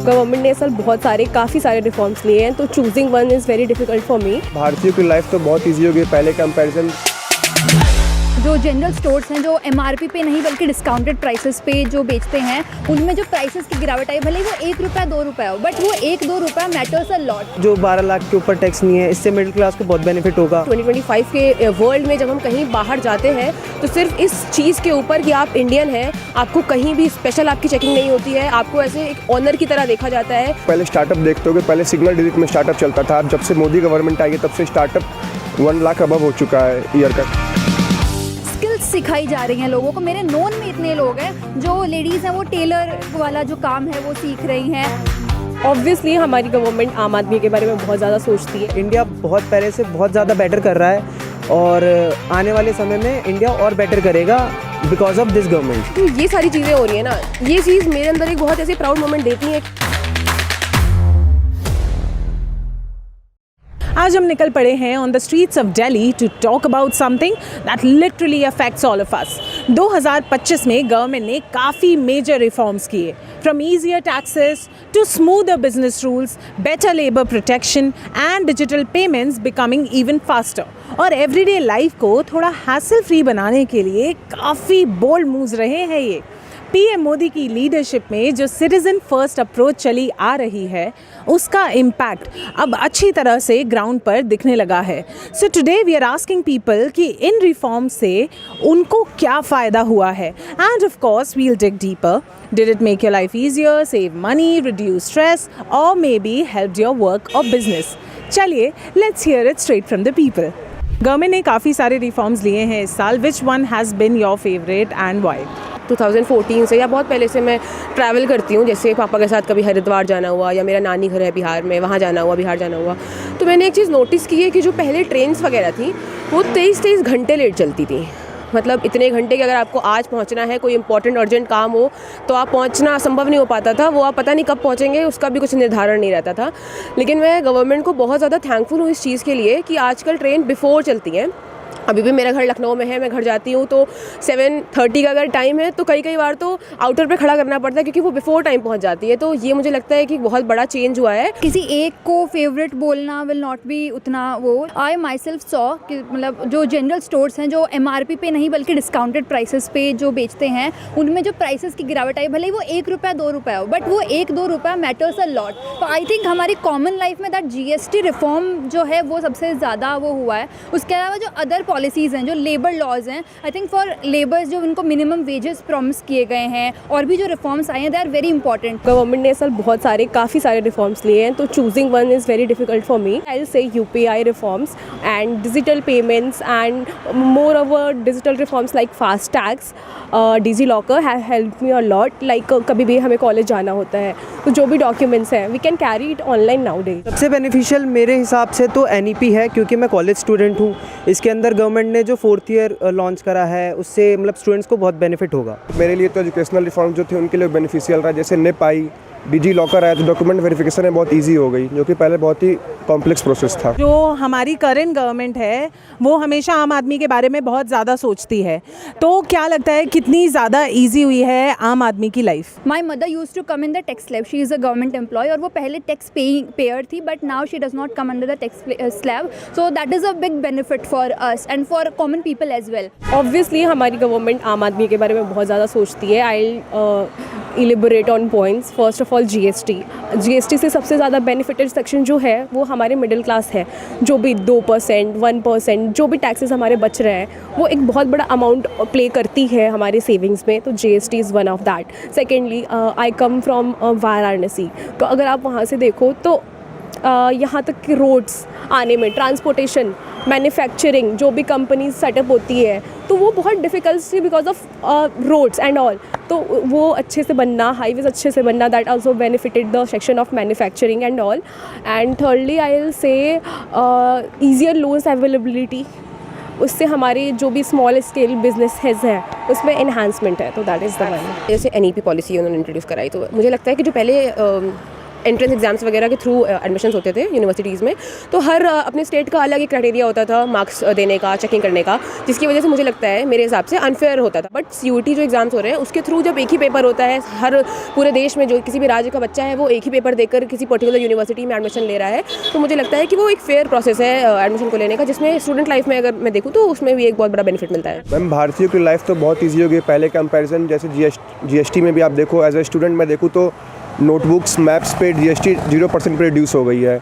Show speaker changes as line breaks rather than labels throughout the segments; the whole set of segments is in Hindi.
गवर्नमेंट ने सर काफ़ी सारे रिफॉर्म्स लिए हैं, तो choosing one is very difficult for मी।
भारतीयों की लाइफ तो बहुत ईजी हो गई पहले कंपैरिजन।
जो जनरल स्टोर्स हैं जो MRP पे नहीं बल्कि डिस्काउंटेड प्राइसेस पे जो बेचते हैं, उनमें जो प्राइसेस की गिरावट आई, भले वो 1 रुपया 2 रुपया हो, बट वो 1-2 रुपया मैटर्स अ लॉट।
जो 12 लाख के ऊपर टैक्स नहीं है, इससे मिडिल क्लास को बहुत बेनिफिट होगा।
2025 के वर्ल्ड में जब हम कहीं बाहर जाते हैं तो सिर्फ इस चीज़ के ऊपर कि आप इंडियन हैं, आपको कहीं भी स्पेशल आपकी चेकिंग नहीं होती है, आपको ऐसे एक ऑनर की तरह देखा जाता है।
पहले स्टार्टअप देखते हो, पहले सिंगल डिजिट में स्टार्टअप चलता था, जब से मोदी गवर्नमेंट आई है तब से स्टार्टअप 1 लाख अबव हो चुका है ईयर का।
स्किल्स सिखाई जा रही हैं लोगों को। मेरे नोन में इतने लोग हैं जो लेडीज़ हैं, वो टेलर वाला जो काम है वो सीख रही हैं।
ऑब्वियसली हमारी गवर्नमेंट आम आदमी के बारे में बहुत ज़्यादा सोचती है।
इंडिया बहुत पहले से बहुत ज़्यादा बेटर कर रहा है और आने वाले समय में इंडिया और बेटर करेगा बिकॉज ऑफ दिस गवर्नमेंट।
तो ये सारी चीज़ें हो रही हैं ना, ये चीज़ मेरे अंदर एक बहुत ऐसी प्राउड मोमेंट देती है।
आज हम निकल पड़े हैं on the streets of Delhi to talk about something that literally affects all of us. 2025 में गवर्नमेंट ने काफ़ी मेजर रिफॉर्म्स किए, from easier taxes to smoother business rules, better labour protection and digital payments becoming even faster. और एवरीडे लाइफ को थोड़ा हैसल फ्री बनाने के लिए काफ़ी बोल्ड मूव्स रहे हैं ये। पीएम मोदी की लीडरशिप में जो सिटीजन फर्स्ट अप्रोच चली आ रही है, उसका इम्पैक्ट अब अच्छी तरह से ग्राउंड पर दिखने लगा है। So today we are asking people कि इन रिफॉर्म से उनको क्या फ़ायदा हुआ है, and of course we'll dig deeper. Did it make your life easier, save money, reduce stress, or maybe helped your work or business? चलिए, let's hear it straight from the people. Government ने काफ़ी सारे रिफॉर्म्स लिए हैं इस साल। Which one has been your favorite and why?
2014 से या बहुत पहले से मैं ट्रैवल करती हूँ, जैसे पापा के साथ कभी हरिद्वार जाना हुआ या मेरा नानी घर है बिहार में, वहाँ जाना हुआ, बिहार जाना हुआ, तो मैंने एक चीज़ नोटिस की है कि जो पहले ट्रेन्स वगैरह थी वो 23 घंटे लेट चलती थी। मतलब इतने घंटे कि अगर आपको आज पहुंचना है, कोई इंपॉर्टेंट अर्जेंट काम हो, तो आप पहुंचना संभव नहीं हो पाता था। वो आप पता नहीं कब पहुंचेंगे, उसका भी कुछ निर्धारण नहीं रहता था। लेकिन मैं गवर्नमेंट को बहुत ज़्यादा थैंकफुल हूँ इस चीज़ के लिए कि आजकल ट्रेन बिफोर चलती हैं। अभी भी मेरा घर लखनऊ में है, मैं घर जाती हूँ तो 7:30 का अगर टाइम है तो कई बार तो आउटर पे खड़ा करना पड़ता है क्योंकि वो बिफोर टाइम पहुँच जाती है। तो ये मुझे लगता है कि बहुत बड़ा चेंज हुआ है।
किसी एक को फेवरेट बोलना विल नॉट बी उतना वो। आई माई सेल्फ सॉ कि मतलब जो जनरल स्टोर्स हैं जो MRP पे नहीं बल्कि डिस्काउंटेड प्राइसेस पे जो बेचते हैं, उनमें जो प्राइसेस की गिरावट आई, भले वो 1 रुपया 2 रुपया हो, बट वो 1-2 रुपया मैटर्स अ लॉट। तो आई थिंक हमारी कॉमन लाइफ में दैट GST रिफॉर्म जो है वो सबसे ज़्यादा वो हुआ है। उसके अलावा जो अदर पॉलिसीज़ हैं, जो लेबर लॉज हैं, आई थिंक फॉर लेबर्स जो उनको मिनिमम वेजेस प्रॉमिस किए गए हैं, और भी जो रिफॉर्म्स आए हैं, they are very important.
Government ने सर काफ़ी सारे रिफॉर्म्स लिए हैं, तो choosing one is very difficult for me. I will say UPI reforms and digital payments and moreover digital reforms like FASTags, DigiLocker have help me a lot. Like कभी भी हमें कॉलेज जाना होता है तो जो भी डॉक्यूमेंट्स हैं we can carry it online now day.
सबसे बेनिफिशियल मेरे हिसाब से तो NEP है, क्योंकि मैं कॉलेज स्टूडेंट हूँ। इसके अंदर गवर्नमेंट ने जो 4th ईयर लॉन्च करा है, उससे मतलब स्टूडेंट्स को बहुत बेनिफिट होगा।
मेरे लिए तो एजुकेशनल रिफॉर्म जो थे उनके लिए बेनिफिशियल रहा, जैसे NIP आई, डिजी लॉकर आया, तो डॉक्यूमेंट वेरिफिकेशन है बहुत इजी हो गई, जो कि पहले बहुत ही कॉम्प्लेक्स प्रोसेस था।
जो हमारी करंट गवर्नमेंट है वो हमेशा आम आदमी के बारे में बहुत ज़्यादा सोचती है, तो क्या लगता है कितनी ज़्यादा इजी हुई है आम आदमी की life?
My mother use to come in the tax slab. She is a government employ और वो पहले टैक्स पेयर थी, but now she does not come under the tax slab. So that is a big benefit for us and for common people as well.
Obviously हमारी गवर्नमेंट आम आदमी के बारे में बहुत ज़्यादा सोचती है। I elaborate on points. First of all GST से सबसे ज़्यादा बेनिफिटेड सेक्शन जो है वो हमारे मिडिल क्लास है। जो भी 2%, 1% जो भी टैक्सेस हमारे बच रहे हैं, वो एक बहुत बड़ा अमाउंट प्ले करती है हमारे सेविंग्स में, तो GST is one of that. Secondly I come from Varanasi, तो अगर आप वहाँ से देखो तो यहाँ तक कि रोड्स आने में, ट्रांसपोर्टेशन, मैन्युफैक्चरिंग, जो भी कंपनीज सेटअप होती है तो वो बहुत डिफ़िकल्ट थी because of roads and all. तो वो अच्छे से बनना, हाईवेज अच्छे से बनना, that also benefited the section of manufacturing and all. And thirdly I will say easier loans availability, उससे हमारे जो भी स्मॉल स्केल बिजनेस हैं उसमें इन्हांसमेंट है, तो दैट इज़ द वन। जैसे NEP पॉलिसी उन्होंने इंट्रोड्यूस कराई, तो मुझे लगता है कि जो पहले एंट्रेंस एग्जाम्स वगैरह के थ्रू एडमिशन्स होते थे यूनिवर्सिटीज़ में, तो हर अपने स्टेट का अलग एक क्राइटेरिया होता था मार्क्स देने का, चेकिंग करने का, जिसकी वजह से मुझे लगता है मेरे हिसाब से अनफेयर होता था। बट CUET जो एग्जाम्स हो रहे हैं उसके थ्रू जब एक ही पेपर होता है, हर पूरे देश में जो किसी भी राज्य का बच्चा है वो एक ही पेपर देकर किसी पर्टिकुलर यूनिवर्सिटी में एडमिशन ले रहा है, तो मुझे लगता है कि वो एक फेयर प्रोसेस है एडमिशन को लेने का, जिसमें स्टूडेंट लाइफ में अगर मैं देखूँ तो उसमें भी एक बहुत बड़ा बेनिफिट मिलता है।
मैम भारतीयों की लाइफ तो बहुत ईजी हो गई पहले कंपैरिजन। जैसे GST में भी आप देखो, एज ए स्टूडेंट मैं देखूँ तो नोटबुक्स मैप्स पे GST 0% पे रिड्यूस हो गई है।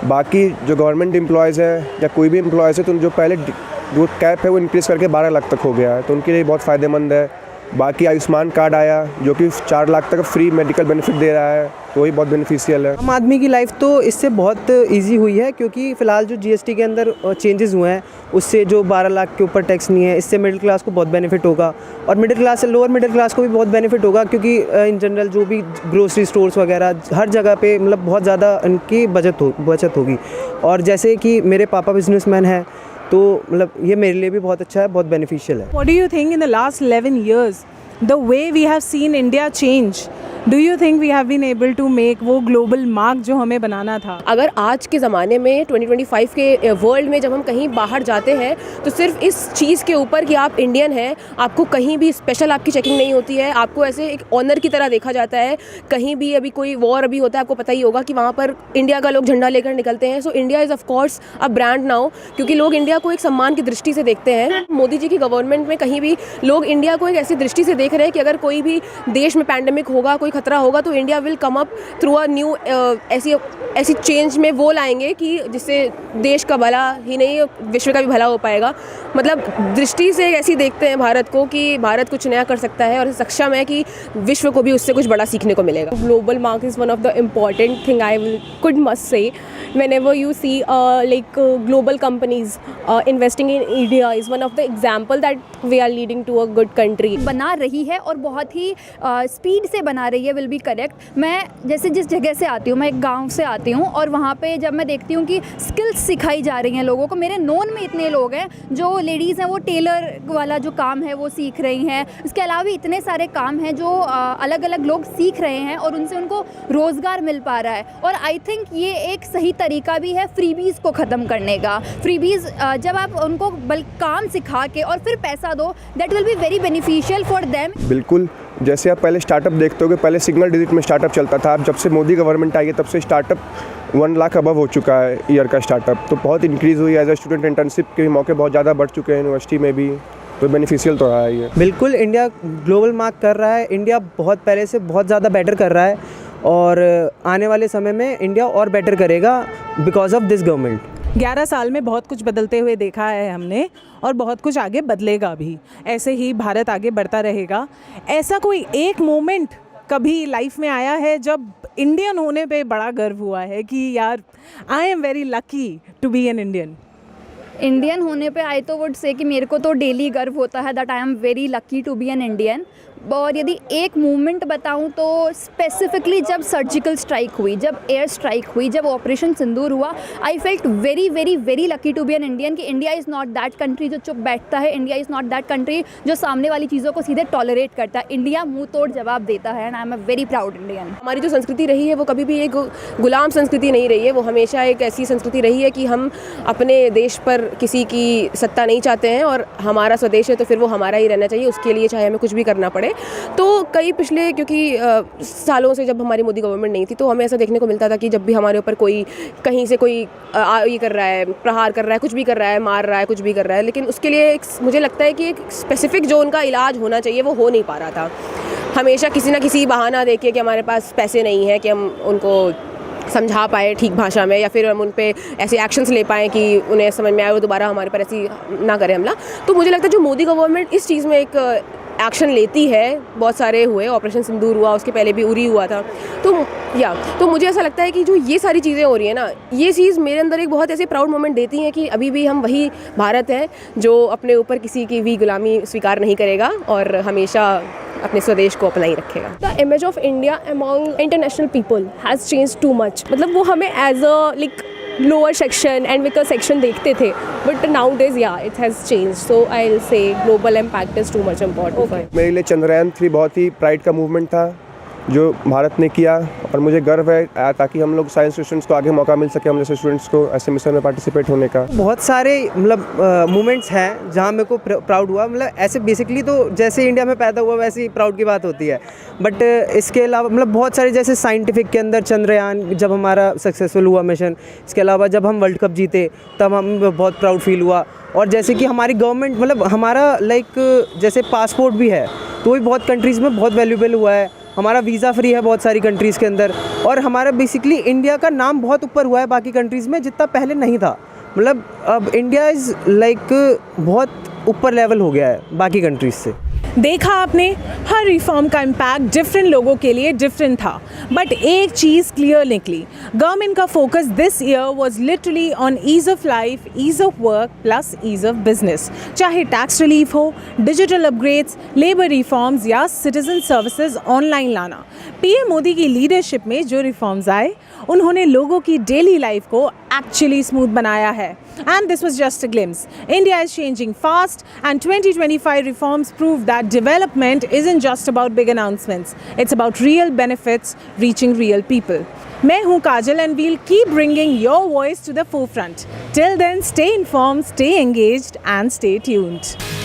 बाकी जो गवर्नमेंट एम्प्लॉयज़ है या कोई भी एम्प्लॉयज़ है तो जो पहले जो कैप है वो इंक्रीज़ करके 12 लाख तक हो गया है, तो उनके लिए बहुत फ़ायदेमंद है। बाकी आयुष्मान कार्ड आया जो कि 4 लाख तक फ्री मेडिकल बेनिफिट दे रहा है, तो वही बहुत बेनिफिशियल है।
आम आदमी की लाइफ तो इससे बहुत इजी हुई है, क्योंकि फ़िलहाल जो GST के अंदर चेंजेस हुए हैं उससे जो 12 लाख के ऊपर टैक्स नहीं है, इससे मिडिल क्लास को बहुत बेनिफिट होगा, और मिडिल क्लास से लोअर मिडिल क्लास को भी बहुत बेनिफिट होगा, क्योंकि इन जनरल जो भी ग्रोसरी स्टोर्स वगैरह हर जगह पे मतलब बहुत ज़्यादा इनकी बचत होगी। और जैसे कि मेरे पापा बिजनेसमैन हैं, तो मतलब ये मेरे लिए भी बहुत अच्छा है, बहुत बेनिफिशियल है।
What do you think in the last 11 years, the way we have seen India change, do you think we have been able to make वो global mark जो हमें बनाना था?
अगर आज के ज़माने में 2025 के वर्ल्ड में जब हम कहीं बाहर जाते हैं तो सिर्फ इस चीज़ के ऊपर कि आप इंडियन हैं, आपको कहीं भी स्पेशल आपकी चेकिंग नहीं होती है, आपको ऐसे एक ऑनर की तरह देखा जाता है। कहीं भी अभी कोई वॉर अभी होता है, आपको पता ही होगा कि वहाँ पर इंडिया का लोग झंडा लेकर निकलते हैं। So India is of course a brand now, क्योंकि लोग इंडिया को एक सम्मान की दृष्टि से देखते हैं। मोदी जी की गवर्नमेंट में कहीं भी लोग इंडिया को एक ऐसी दृष्टि से देख रहे हैं कि अगर कोई भी देश में पैंडेमिक होगा, कोई खतरा होगा, तो India will come up through a new ऐसी चेंज में वो लाएंगे कि जिससे देश का भला ही नहीं विश्व का भी भला हो पाएगा। मतलब दृष्टि से ऐसी देखते हैं भारत को कि भारत कुछ नया कर सकता है और सक्षम है कि विश्व को भी उससे कुछ बड़ा सीखने को मिलेगा। Global mark is one of the important thing I could must say. Whenever you see global companies investing in India is one of the example that we are leading to a good country.
बना रही है और बहुत ही स्पीड से बना रही है, विल बी करेक्ट। मैं जैसे जिस जगह से आती हूँ, मैं एक गांव से आती हूँ, और वहाँ पे जब मैं देखती हूँ कि स्किल्स सिखाई जा रही हैं लोगों को, मेरे नोन में इतने लोग हैं जो लेडीज़ हैं वो टेलर वाला जो काम है वो सीख रही हैं। इसके अलावा भी इतने सारे काम हैं जो अलग अलग लोग सीख रहे हैं और उनसे उनको रोज़गार मिल पा रहा है। और आई थिंक ये एक सही तरीका भी है फ्रीबीज़ को ख़त्म करने का। फ्रीबीज़ जब आप उनको काम सिखा के और फिर पैसा दो, that will be very beneficial for them.
बिल्कुल, जैसे आप पहले स्टार्टअप देखते हो कि पहले सिंगल डिजिट में स्टार्टअप चलता था, अब जब से मोदी गवर्नमेंट आई है तब से स्टार्टअप 1 लाख अबव हो चुका है ईयर का स्टार्टअप, तो बहुत इंक्रीज़ हुई है। एज ए स्टूडेंट इंटर्नशिप के भी मौके बहुत ज़्यादा बढ़ चुके हैं यूनिवर्सिटी में भी, तो बेनिफिशियल तो रहा है ये।
बिल्कुल, इंडिया ग्लोबल मार्क कर रहा है, इंडिया बहुत पहले से बहुत ज़्यादा बेटर कर रहा है, और आने वाले समय में इंडिया और बेटर करेगा बिकॉज ऑफ दिस गवर्नमेंट।
11 साल में बहुत कुछ बदलते हुए देखा है हमने, और बहुत कुछ आगे बदलेगा भी। ऐसे ही भारत आगे बढ़ता रहेगा। ऐसा कोई एक मोमेंट कभी लाइफ में आया है जब इंडियन होने पे बड़ा गर्व हुआ है कि यार I am very lucky to be an Indian?
Indian होने पे आई तो वुड से कि मेरे को तो डेली गर्व होता है that I am very lucky to be an Indian. और यदि एक मूवमेंट बताऊं तो स्पेसिफिकली जब सर्जिकल स्ट्राइक हुई, जब एयर स्ट्राइक हुई, जब ऑपरेशन सिंदूर हुआ, I felt very very very lucky to be an Indian कि India is not that country जो चुप बैठता है, India is not that country जो सामने वाली चीज़ों को सीधे टॉलरेट करता है। इंडिया मुंह तोड़ जवाब देता है, and I am a very proud Indian.
हमारी जो संस्कृति रही है वो कभी भी एक गुलाम संस्कृति नहीं रही है, वो हमेशा एक ऐसी संस्कृति रही है कि हम अपने देश पर किसी की सत्ता नहीं चाहते हैं, और हमारा स्वदेश है तो फिर वो हमारा ही रहना चाहिए, उसके लिए चाहे हमें कुछ भी करना पड़े। तो कई पिछले क्योंकि सालों से जब हमारी मोदी गवर्नमेंट नहीं थी तो हमें ऐसा देखने को मिलता था कि जब भी हमारे ऊपर कोई कहीं से कोई ये कर रहा है, प्रहार कर रहा है, कुछ भी कर रहा है, मार रहा है, कुछ भी कर रहा है, लेकिन उसके लिए मुझे लगता है कि एक स्पेसिफिक जो उनका इलाज होना चाहिए वो हो नहीं पा रहा था। हमेशा किसी ना किसी बहाना देके कि हमारे पास पैसे नहीं है कि हम उनको समझा पाए ठीक भाषा में, या फिर हम उन पे ऐसे एक्शंस ले पाएँ कि उन्हें समझ में आए और दोबारा हमारे पर ऐसी ना करे हमला। तो मुझे लगता है जो मोदी गवर्नमेंट इस चीज़ में एक एक्शन लेती है, बहुत सारे हुए, ऑपरेशन सिंदूर हुआ, उसके पहले भी उरी हुआ था, तो मुझे ऐसा लगता है कि जो ये सारी चीज़ें हो रही हैं ना, ये चीज़ मेरे अंदर एक बहुत ऐसे प्राउड मोमेंट देती हैं कि अभी भी हम वही भारत हैं जो अपने ऊपर किसी की भी गुलामी स्वीकार नहीं करेगा और हमेशा अपने स्वदेश को अपना ही रखेगा।
The image of India among international people has changed too much. मतलब वो हमें as a like lower section and weaker section देखते थे, but nowadays yeah it has changed. So I'll say global impact is too much important for it.
मेरे लिए चंद्रयान 3 बहुत ही प्राइड का मूवमेंट था, जो भारत ने किया, और मुझे गर्व है ताकि हम लोग साइंस स्टूडेंट्स को आगे मौका मिल सके, हम जैसे स्टूडेंट्स को ऐसे मिशन में पार्टिसिपेट होने का।
बहुत सारे मतलब मोमेंट्स हैं जहाँ मेरे को प्राउड हुआ। मतलब ऐसे बेसिकली तो जैसे इंडिया में पैदा हुआ वैसे ही प्राउड की बात होती है, बट इसके अलावा मतलब बहुत सारे जैसे साइंटिफिक के अंदर चंद्रयान जब हमारा सक्सेसफुल हुआ मिशन, इसके अलावा जब हम वर्ल्ड कप जीते तब हम बहुत प्राउड फील हुआ। और जैसे कि हमारी गवर्नमेंट मतलब हमारा जैसे पासपोर्ट भी है तो भी बहुत कंट्रीज़ में बहुत वैल्यूएबल हुआ है। हमारा वीज़ा फ्री है बहुत सारी कंट्रीज़ के अंदर, और हमारा बेसिकली इंडिया का नाम बहुत ऊपर हुआ है बाकी कंट्रीज़ में जितना पहले नहीं था। मतलब अब इंडिया इज़ बहुत ऊपर लेवल हो गया है बाकी कंट्रीज़ से।
देखा आपने, हर रिफॉर्म का इम्पैक्ट डिफरेंट लोगों के लिए डिफरेंट था, बट एक चीज़ क्लियर निकली, गवर्नमेंट का focus this year was literally on ease of life, ease of work plus ease of business. चाहे टैक्स रिलीफ हो, डिजिटल अपग्रेड्स, लेबर रिफॉर्म्स या सिटीजन सर्विसेज ऑनलाइन लाना, पीएम मोदी की लीडरशिप में जो रिफॉर्म्स आए उन्होंने लोगों की डेली लाइफ को एक्चुअली स्मूथ बनाया है। And this was just a glimpse. India is changing fast, and 2025 reforms prove that development isn't just about big announcements. It's about real benefits reaching real people. मैं हूँ काजल, and we'll keep bringing your voice to the forefront. Till then, stay informed, stay engaged, and stay tuned.